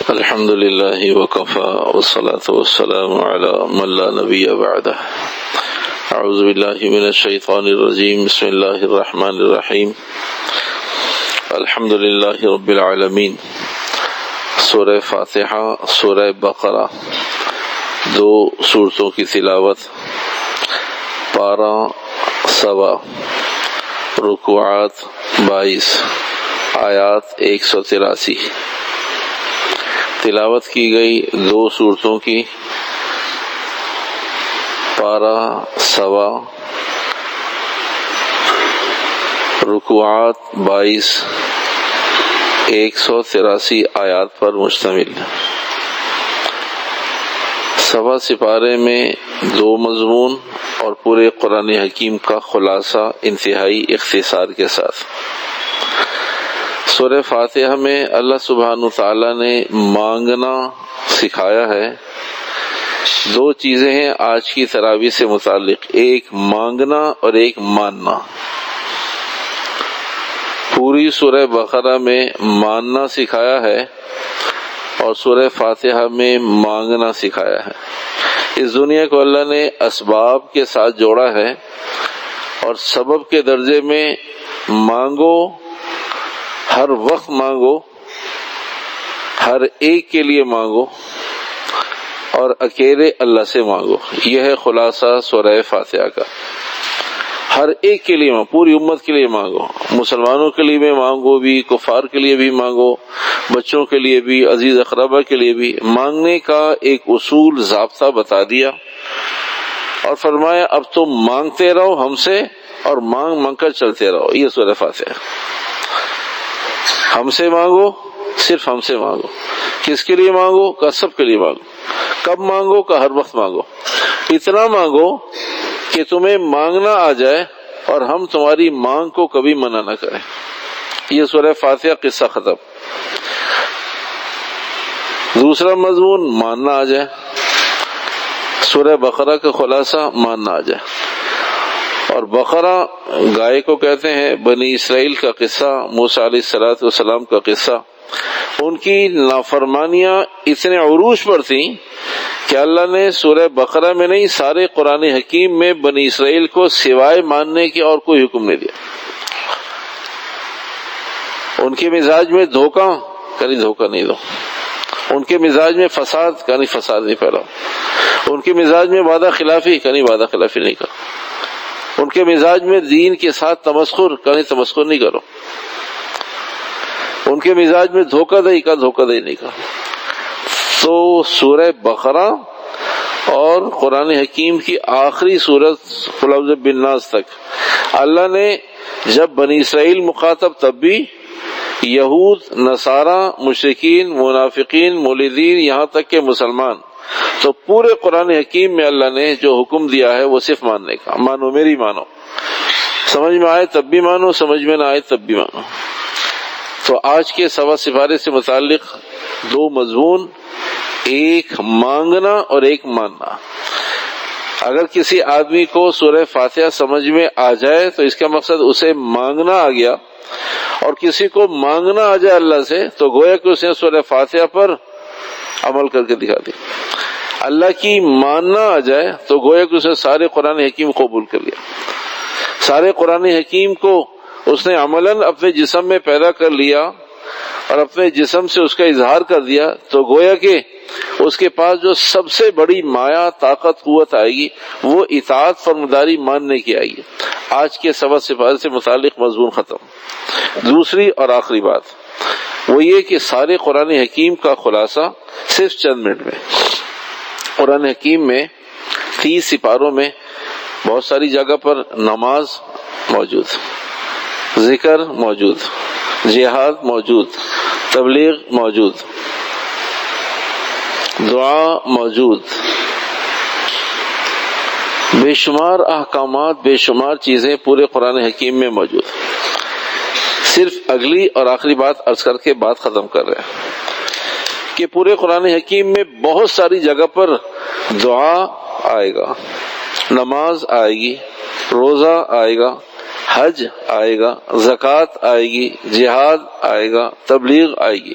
الحمد للہ وکفى والصلاة والسلام علی من لا نبی بعدہ اعوذ باللہ من الشیطان الرجیم بسم اللہ الرحمن الرحیم الحمد للہ رب العالمین۔ سورہ فاتحہ، سورہ بقرہ، دو سورتوں کی تلاوت، پارہ سوا، رکوعات 22، آیات 183 تلاوت کی گئی دو سورتوں کی، پارہ سوا، رکوعات 22، 183 آیات پر مشتمل۔ سوا سپارے میں دو مضمون اور پورے قرآن حکیم کا خلاصہ انتہائی اختصار کے ساتھ۔ سورہ فاتحہ میں اللہ سبحانہ تعالیٰ نے مانگنا سکھایا ہے۔ دو چیزیں ہیں آج کی تراویح سے متعلق، ایک مانگنا اور ایک ماننا۔ پوری سورہ بقرہ میں ماننا سکھایا ہے اور سورہ فاتحہ میں مانگنا سکھایا ہے۔ اس دنیا کو اللہ نے اسباب کے ساتھ جوڑا ہے اور سبب کے درجے میں مانگو، ہر وقت مانگو، ہر ایک کے لیے مانگو اور اکیلے اللہ سے مانگو۔ یہ ہے خلاصہ سورہ فاتحہ کا۔ ہر ایک کے لیے مانگو، پوری امت کے لیے مانگو، مسلمانوں کے لیے بھی مانگو، بھی کفار کے لیے بھی مانگو، بچوں کے لیے بھی، عزیز اقربا کے لیے بھی۔ مانگنے کا ایک اصول ضابطہ بتا دیا اور فرمایا اب تم مانگتے رہو ہم سے اور مانگ مانگ کر چلتے رہو۔ یہ سورہ فاتحہ۔ ہم سے مانگو، صرف ہم سے مانگو۔ کس کے لیے مانگو؟ کہ سب کے لیے مانگو۔ کب مانگو؟ کہ ہر وقت مانگو۔ اتنا مانگو کہ تمہیں مانگنا آ جائے اور ہم تمہاری مانگ کو کبھی منع نہ کریں۔ یہ سورہ فاتحہ قصہ ختم۔ دوسرا مضمون ماننا آ جائے، سورہ بقرہ کا خلاصہ ماننا آ جائے۔ اور بقرہ گائے کو کہتے ہیں، بنی اسرائیل کا قصہ، موسیٰ علیہ السلام کا قصہ۔ ان کی نافرمانیاں اتنے عروج پر تھیں کہ اللہ نے سورہ بقرہ میں نہیں، سارے قرآن حکیم میں بنی اسرائیل کو سوائے ماننے کی اور کوئی حکم نہیں دیا۔ ان کے مزاج میں دھوکہ، کبھی دھوکہ نہیں دو۔ ان کے مزاج میں فساد، کبھی فساد نہیں پھیلاؤ۔ ان کے مزاج میں وعدہ خلافی، کبھی وعدہ خلافی نہیں کرو۔ ان کے مزاج میں دین کے ساتھ تمسخر، کبھی تمسخر نہیں کرو۔ ان کے مزاج میں دھوکہ دہی کا دھوکہ دہی نہیں کرو۔ تو سورہ بقرہ اور قرآن حکیم کی آخری سورت قل اعوذ بالناس تک اللہ نے جب بنی اسرائیل مخاطب، تب بھی یہود، نصارہ، مشرکین، منافقین، مولدین، یہاں تک کہ مسلمان، تو پورے قرآن حکیم میں اللہ نے جو حکم دیا ہے وہ صرف ماننے کا۔ مانو، میری مانو، سمجھ میں آئے تب بھی مانو، سمجھ میں نہ آئے تب بھی مانو۔ تو آج کے سوا سپارے سے متعلق دو مضمون، ایک مانگنا اور ایک ماننا۔ اگر کسی آدمی کو سورہ فاتحہ سمجھ میں آ جائے تو اس کا مقصد اسے مانگنا آ گیا، اور کسی کو مانگنا آ جائے اللہ سے تو گویا کہ اس نے سورہ فاتحہ پر عمل کر کے دکھا دی۔ اللہ کی ماننا آ جائے تو گویا کہ اس نے سارے قرآن حکیم قبول کر لیا، سارے قرآن حکیم کو اس نے عملاً اپنے جسم میں پیدا کر لیا اور اپنے جسم سے اس کا اظہار کر دیا، تو گویا کہ اس کے پاس جو سب سے بڑی مایا، طاقت، قوت آئے گی وہ اطاعت فرمانبرداری ماننے کی آئے گی۔ آج کے سبق سپارے سے متعلق مضمون ختم۔ دوسری اور آخری بات وہ یہ کہ سارے قرآن حکیم کا خلاصہ صرف چند منٹ میں۔ قرآن حکیم میں 30 سپاروں میں بہت ساری جگہ پر نماز موجود، ذکر موجود، جہاد موجود، تبلیغ موجود، دعا موجود، بے شمار احکامات، بے شمار چیزیں پورے قرآن حکیم میں موجود۔ صرف اگلی اور آخری بات عرض کر کے بات ختم کر رہے ہیں کہ پورے قرآن حکیم میں بہت ساری جگہ پر دعا آئے گا، نماز آئے گی، روزہ آئے گا، حج آئے گا، زکوٰۃ آئے گی، جہاد آئے گا، تبلیغ آئے گی۔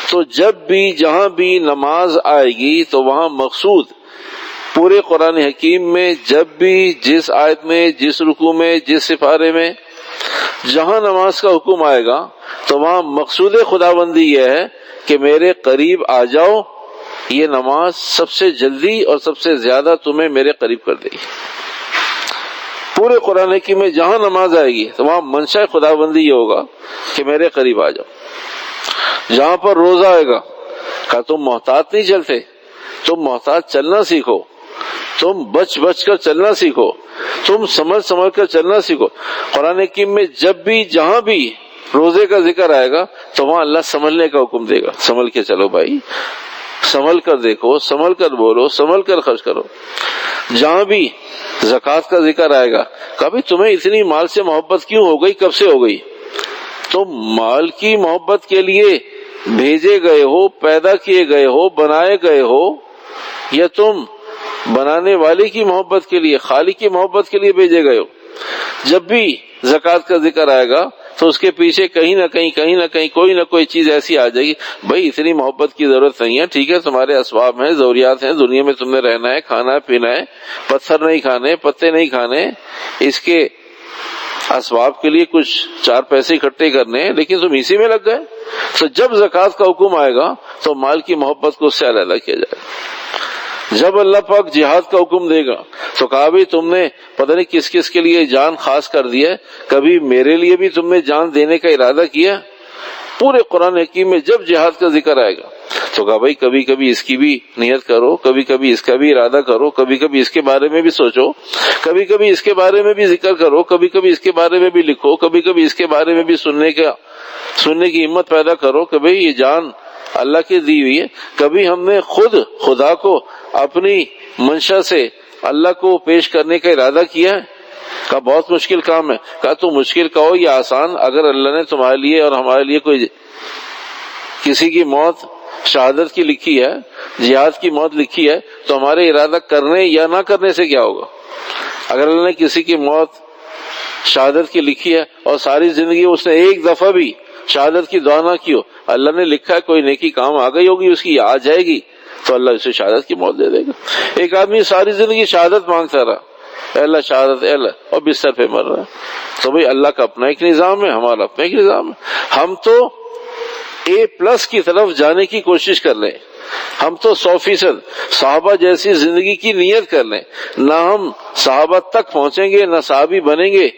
تو جب بھی جہاں بھی نماز آئے گی تو وہاں مقصود پورے قرآن حکیم میں جب بھی جس آیت میں جس رکوع میں جس سپارے میں جہاں نماز کا حکم آئے گا تو وہاں مقصود خداوندی یہ ہے کہ میرے قریب آ جاؤ، یہ نماز سب سے جلدی اور سب سے زیادہ تمہیں میرے قریب کر دے گی۔ پورے قرآن حکیم میں جہاں نماز آئے گی تو وہاں منشا خداوندی یہ ہوگا کہ میرے قریب آ جاؤ۔ جہاں پر روزہ آئے گا کہ تم محتاط نہیں چلتے، تم محتاط چلنا سیکھو، تم بچ بچ کر چلنا سیکھو، تم سمجھ سمجھ کر چلنا سیکھو۔ قرآن حکیم میں جب بھی جہاں بھی روزے کا ذکر آئے گا تو وہاں اللہ سنبھلنے کا حکم دے گا، سنبھل کے چلو بھائی، سنبھل کر دیکھو، سنبھل کر بولو، سنبھل کر خرچ کرو۔ جہاں بھی زکوٰۃ کا ذکر آئے گا، کبھی تمہیں اتنی مال سے محبت کیوں ہو گئی، کب سے ہو گئی؟ تم مال کی محبت کے لیے بھیجے گئے ہو، پیدا کیے گئے ہو، بنائے گئے ہو، یا تم بنانے والے کی محبت کے لیے، خالق کی محبت کے لیے بھیجے گئے ہو؟ جب بھی زکوٰۃ کا ذکر آئے گا تو اس کے پیچھے کہیں نہ کہیں کوئی نہ کوئی چیز ایسی آ جائے گی، بھائی اتنی محبت کی ضرورت نہیں ہے، ٹھیک ہے تمہارے اسباب ہیں، ضروریات ہیں، دنیا میں تم نے رہنا ہے، کھانا ہے، پینا ہے، پتھر نہیں کھانے، پتے نہیں کھانے، اس کے اسباب کے لیے کچھ 4 پیسے اکٹھے کرنے ہیں، لیکن تم اسی میں لگ گئے۔ تو جب زکوٰۃ کا حکم آئے گا تو مال کی محبت کو اس سے علیحدہ کیا جائے گا۔ جب اللہ پاک جہاد کا حکم دے گا تو کہا بھی تم نے پتہ نہیں کس کس کے لیے جان خاص کر دی ہے، کبھی میرے لیے بھی تم نے جان دینے کا ارادہ کیا؟ پورے قرآن حکیم میں جب جہاد کا ذکر آئے گا تو کہا بھائی کبھی کبھی اس کی بھی نیت کرو، کبھی کبھی اس کا بھی ارادہ کرو، کبھی کبھی اس کے بارے میں بھی سوچو، کبھی کبھی اس کے بارے میں بھی ذکر کرو، کبھی کبھی اس کے بارے میں بھی لکھو، کبھی کبھی اس کے بارے میں بھی سننے کی ہمت پیدا کرو کہ بھئی یہ جان اللہ کی دی ہوئی ہے۔ کبھی ہم نے خود خدا کو اپنی منشا سے اللہ کو پیش کرنے کا ارادہ کیا ہے؟ کہا بہت مشکل کام ہے۔ کہا تو مشکل کہو یا آسان، اگر اللہ نے تمہارے لیے اور ہمارے لیے کوئی کسی کی موت شہادت کی لکھی ہے، جہاد کی موت لکھی ہے، تو ہمارے ارادہ کرنے یا نہ کرنے سے کیا ہوگا؟ اگر اللہ نے کسی کی موت شہادت کی لکھی ہے اور ساری زندگی اس نے ایک دفعہ بھی شہادت کی دعا نہ کی ہو، اللہ نے لکھا ہے کوئی نیکی کام آ گئی ہوگی اس کی، آ جائے گی، تو اللہ اسے شہادت کی موت دے دے گا۔ ایک آدمی ساری زندگی شہادت مانگتا رہا، اے اللہ شہادت، اے اللہ، اور بستر پہ مر رہا ہے، تو بھئی اللہ کا اپنا ایک نظام ہے، ہمارا اپنا ایک نظام ہے۔ ہم تو A+ کی طرف جانے کی کوشش کر لیں، ہم تو 100% صحابہ جیسی زندگی کی نیت کر لیں، نہ ہم صحابہ تک پہنچیں گے، نہ صحابی بنیں گے،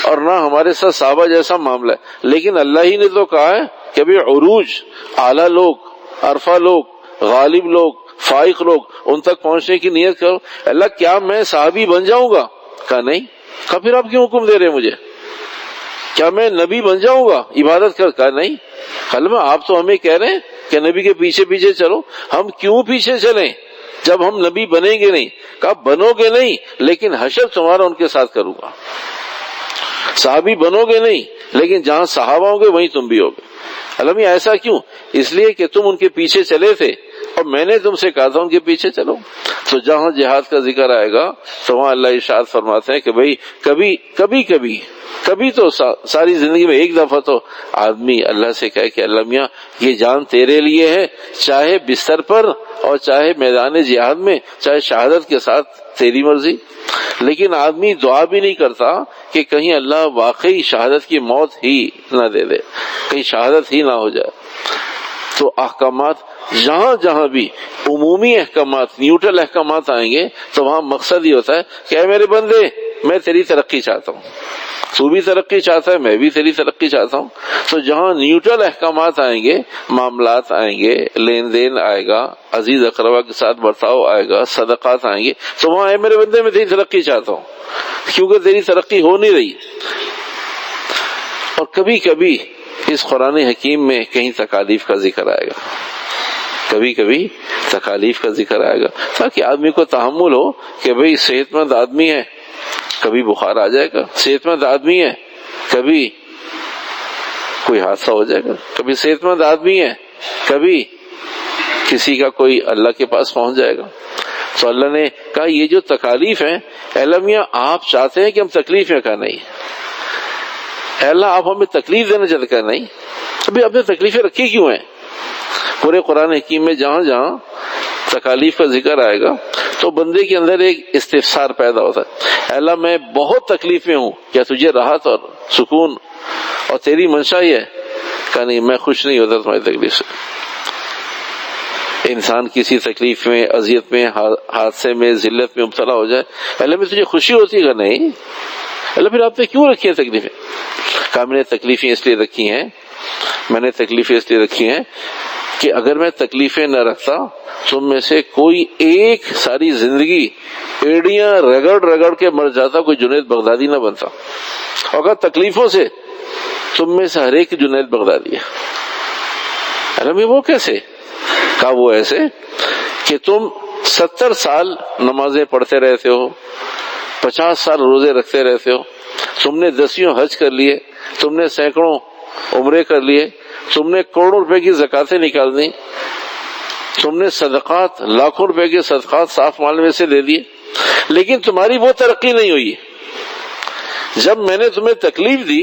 اور نہ ہمارے ساتھ صحابہ جیسا معاملہ ہے، لیکن اللہ ہی نے تو کہا ہے کہ بھی عروج، اعلیٰ لوگ، عرفہ لوگ، غالب لوگ، فائق لوگ، ان تک پہنچنے کی نیت کرو۔ اللہ کیا میں صحابی بن جاؤں گا؟ کہا نہیں۔ کہا پھر آپ کیوں حکم دے رہے مجھے؟ کیا میں نبی بن جاؤں گا عبادت کر؟ کہا نہیں۔ کلمہ آپ تو ہمیں کہہ رہے ہیں کہ نبی کے پیچھے پیچھے چلو، ہم کیوں پیچھے چلیں جب ہم نبی بنیں گے نہیں؟ کہا بنو گے نہیں، لیکن حشر تمہارا ان کے ساتھ کروں گا۔ صحابی بنو گے نہیں، لیکن جہاں صحابہ ہوں گے وہیں تم بھی ہوگے۔ علمی ایسا کیوں؟ اس لیے کہ تم ان کے پیچھے چلے تھے اور میں نے تم سے کہا تھا ان کے پیچھے چلو۔ تو جہاں جہاد کا ذکر آئے گا تو وہاں اللہ ارشاد فرماتے ہیں کہ بھئی کبھی تو ساری زندگی میں ایک دفعہ تو آدمی اللہ سے کہے کہ اللہ میاں یہ جان تیرے لیے ہے، چاہے بستر پر اور چاہے میدان جہاد میں، چاہے شہادت کے ساتھ، تیری مرضی۔ لیکن آدمی دعا بھی نہیں کرتا کہ کہیں اللہ واقعی شہادت کی موت ہی نہ دے دے، کہیں شہادت ہی نہ ہو جائے۔ تو احکامات جہاں جہاں بھی عمومی احکامات، نیوٹرل احکامات آئیں گے تو وہاں مقصد یہ ہوتا ہے کہ اے میرے بندے میں تیری ترقی چاہتا ہوں، تو بھی ترقی چاہتا ہے، میں بھی تیری ترقی چاہتا ہوں۔ تو جہاں نیوٹرل احکامات آئیں گے، معاملات آئیں گے، لین دین آئے گا، عزیز اقربا کے ساتھ برتاؤ آئے گا، صدقات آئیں گے، تو وہاں اے میرے بندے میں تیری ترقی چاہتا ہوں، کیونکہ تیری ترقی ہو نہیں رہی۔ اور کبھی کبھی اس قرآن حکیم میں کہیں تکالیف کا ذکر آئے گا، کبھی کبھی تکالیف کا ذکر آئے گا، تاکہ آدمی کو تحمل ہو کہ بھئی صحت مند آدمی ہے، کبھی بخار آ جائے گا، صحت مند آدمی ہے، کبھی کوئی حادثہ ہو جائے گا، کبھی صحت مند آدمی ہے، کبھی کسی کا کوئی اللہ کے پاس پہنچ جائے گا۔ تو اللہ نے کہا یہ جو تکالیف ہیں، اے اللہ میاں آپ چاہتے ہیں کہ ہم تکلیف میں؟ کہا نہیں۔ اے اللہ آپ ہمیں تکلیف دینا چاہتے؟ کہا نہیں۔ ابھی آپ نے تکلیفیں رکھی کیوں ہیں؟ پورے قرآن حکیم میں جہاں جہاں تکالیف کا ذکر آئے گا تو بندے کے اندر ایک استفسار پیدا ہوتا ہے، اے اللہ میں بہت تکلیف میں ہوں، کیا تجھے راحت اور سکون اور تیری منشا ہی ہے؟ کہ نہیں، میں خوش نہیں ہوتا تمہاری تکلیف سے۔ انسان کسی تکلیف میں، اذیت میں، حادثے میں، ذلت میں مبتلا ہو جائے، اللہ میں تجھے خوشی ہوتی ہے کہ نہیں؟ اللہ پھر آپ نے کیوں رکھی ہیں تکلیفیں؟ کہا میں نے تکلیفیں اس لیے رکھی ہیں، میں نے تکلیفیں اس لیے رکھی ہیں کہ اگر میں تکلیفیں نہ رکھتا تم میں سے کوئی ایک ساری زندگی ایڑیاں رگڑ رگڑ کے مر جاتا، کوئی جنید بغدادی نہ بنتا، اور اگر تکلیفوں سے تم میں سے ہر ایک جنید بغدادی ہے۔ اللہ میں وہ کیسے؟ کہا وہ ایسے کہ تم 70 سال نمازیں پڑھتے رہتے ہو، 50 سال روزے رکھتے رہتے ہو، تم نے 10 حج کر لیے، تم نے سینکڑوں عمرے کر لیے، تم نے کروڑوں روپے کی زکاتیں نکال دی، تم نے صدقات لاکھوں روپے کے صدقات صاف مال میں سے دے دیے، لیکن تمہاری وہ ترقی نہیں ہوئی۔ جب میں نے تمہیں تکلیف دی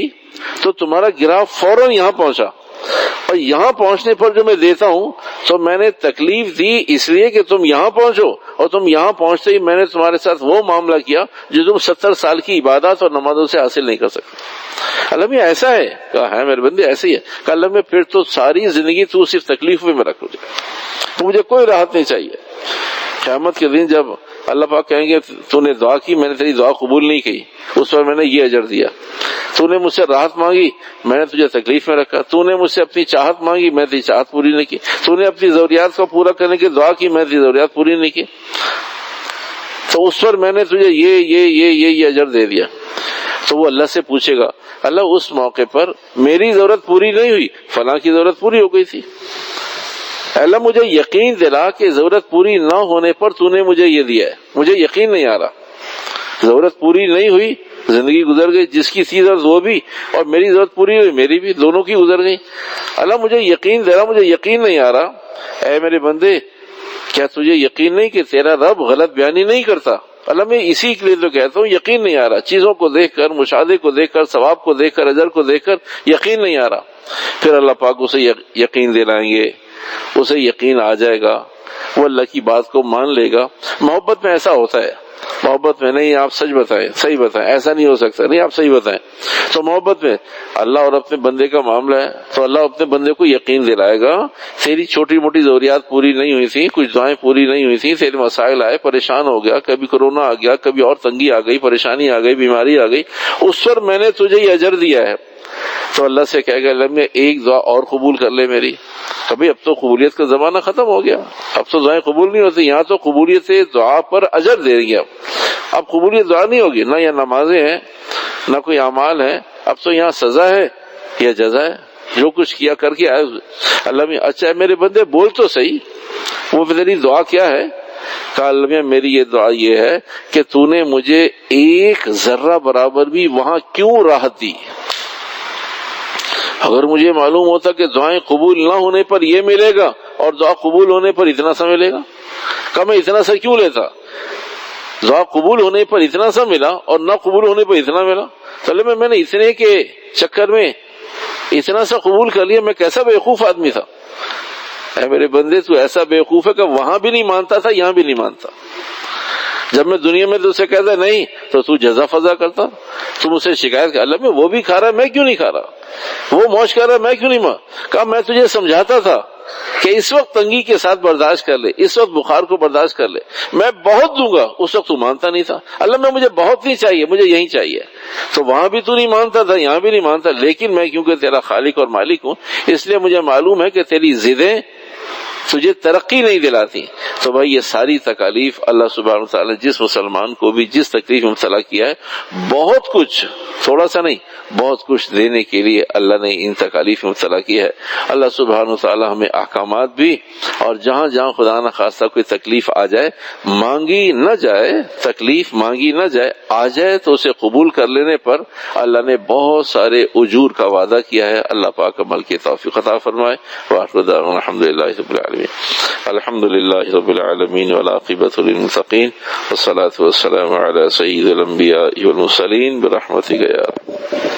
تو تمہارا گراف فوراً یہاں پہنچا، اور یہاں پہنچنے پر جو میں دیتا ہوں تو میں نے تکلیف دی اس لیے کہ تم یہاں پہنچو، اور تم یہاں پہنچتے ہی میں نے تمہارے ساتھ وہ معاملہ کیا جو تم 70 سال کی عبادات اور نمازوں سے حاصل نہیں کر سکتے۔ اللہ میں ایسا ہے؟ کہا ہے میرے بندے ایسے ہی ہے۔ کہ اللہ میں پھر تو ساری زندگی تو صرف تکلیف میں رکھ ہو جائے، تو مجھے کوئی راحت نہیں چاہیے۔ قیامت کے دن جب اللہ پاک کہیں گے تو نے دعا کی، میں نے تیری دعا قبول نہیں کی، اس پر میں نے یہ اجر دیا۔ تو نے مجھ سے راحت مانگی، میں نے تجھے تکلیف میں رکھا۔ تو نے مجھ سے اپنی چاہت مانگی، میں تیری چاہت پوری نہیں کی۔ تو نے اپنی ضروریات کو پورا کرنے کی دعا کی، میں تیری ضروریات پوری نہیں کی، تو اس پر میں نے تجھے یہ اجر دے دیا۔ تو وہ اللہ سے پوچھے گا، اللہ اس موقع پر میری ضرورت پوری نہیں ہوئی، فلاں کی ضرورت پوری ہو گئی تھی، اللہ مجھے یقین دلا کہ ضرورت پوری نہ ہونے پر تو نے مجھے یہ دیا ہے، مجھے یقین نہیں آ رہا، ضرورت پوری نہیں ہوئی، زندگی گزر گئی، جس کی تھی ضرورت وہ بھی اور میری ضرورت پوری ہوئی، میری بھی، دونوں کی گزر گئی۔ اللہ مجھے یقین دلا، مجھے یقین نہیں آ رہا۔ اے میرے بندے، کیا تجھے یقین نہیں کہ تیرا رب غلط بیانی نہیں کرتا؟ اللہ میں اسی کے لیے تو کہتا ہوں یقین نہیں آ رہا، چیزوں کو دیکھ کر، مشاہدے کو دیکھ کر، ثواب کو دیکھ کر، اجر کو دیکھ کر یقین نہیں آ رہا۔ پھر اللہ پاک اسے یقین دلائیں گے، اسے یقین آ جائے گا، وہ اللہ کی بات کو مان لے گا۔ محبت میں ایسا ہوتا ہے، محبت میں نہیں آپ سچ بتائیں، صحیح بتائیں، ایسا نہیں ہو سکتا، نہیں آپ صحیح بتائیں۔ تو محبت میں اللہ اور اپنے بندے کا معاملہ ہے، تو اللہ اپنے بندے کو یقین دلائے گا تیری چھوٹی موٹی ضروریات پوری نہیں ہوئی تھی، کچھ دعائیں پوری نہیں ہوئی تھی، تیرے مسائل آئے، پریشان ہو گیا، کبھی کورونا آ گیا، کبھی اور تنگی آ گئی، پریشانی آ گئی، بیماری آ گئی، اس پر میں نے تجھے یہ اجر دیا ہے۔ تو اللہ سے کہے گا اللہ میں ایک دعا اور قبول کر لے میری۔ کبھی اب تو قبولیت کا زمانہ ختم ہو گیا، اب تو دعائیں قبول نہیں ہوتی، یہاں تو قبولیت دعا پر اجر دے رہی ہے۔ اب قبولیت دعا نہیں ہوگی، نہ یہ نمازیں ہیں، نہ کوئی اعمال ہے، اب تو یہاں سزا ہے یا جزا ہے، جو کچھ کیا کر کے آئے اللہ میں۔ اچھا میرے بندے بول تو صحیح، وہ تیری دعا کیا ہے؟ کہا اللہ میں میری یہ دعا یہ ہے کہ تو نے مجھے ایک ذرہ برابر بھی وہاں کیوں راحت دی؟ اگر مجھے معلوم ہوتا کہ دعائیں قبول نہ ہونے پر یہ ملے گا اور دعا قبول ہونے پر اتنا سا ملے گا، کہ میں اتنا سا کیوں لیتا؟ دعا قبول ہونے پر اتنا سا ملا اور نہ قبول ہونے پر اتنا ملا، چلے میں نے اتنے کے چکر میں اتنا سا قبول کر لیا، میں کیسا بیوقوف آدمی تھا۔ اے میرے بندے تو ایسا بیوقوف ہے کہ وہاں بھی نہیں مانتا تھا، یہاں بھی نہیں مانتا۔ جب میں دنیا میں تو اسے کہتا نہیں تو جزا فضا کرتا، تم اسے شکایت کر اللہ میں وہ بھی کھا رہا ہے میں کیوں نہیں کھا رہا، وہ موج کر رہا ہے میں کیوں نہیں کہا میں تجھے سمجھاتا تھا کہ اس وقت تنگی کے ساتھ برداشت کر لے، اس وقت بخار کو برداشت کر لے، میں بہت دوں گا، اس وقت تو مانتا نہیں تھا۔ اللہ میں مجھے بہت نہیں چاہیے، مجھے یہی چاہیے، تو وہاں بھی تو نہیں مانتا تھا، یہاں بھی نہیں مانتا، لیکن میں کیونکہ تیرا خالق اور مالک ہوں اس لیے مجھے معلوم ہے کہ تیری ضدیں تجھے ترقی نہیں دلاتی۔ تو بھائی یہ ساری تکالیف اللہ سبحانہ وتعالی جس مسلمان کو بھی جس تکلیف میں مبتلا کیا ہے، بہت کچھ، تھوڑا سا نہیں، بہت کچھ دینے کے لیے اللہ نے ان تکالیف میں مبتلا کیا ہے۔ اللہ سبحانہ وتعالی ہمیں احکامات بھی، اور جہاں جہاں خدا نہ خواستہ کوئی تکلیف آ جائے، مانگی نہ جائے، تکلیف مانگی نہ جائے، آ جائے تو اسے قبول کر لینے پر اللہ نے بہت سارے اجور کا وعدہ کیا ہے۔ اللہ پاک عمل کی توفیق عطا فرمائے۔ وآخر دعوانا الحمدللہ رب العالمین۔ الحمدللہ رب العالمین والعاقبۃ للمتقین والصلاة والسلام علی سید الانبیاء والمرسلین برحمتک یا رب۔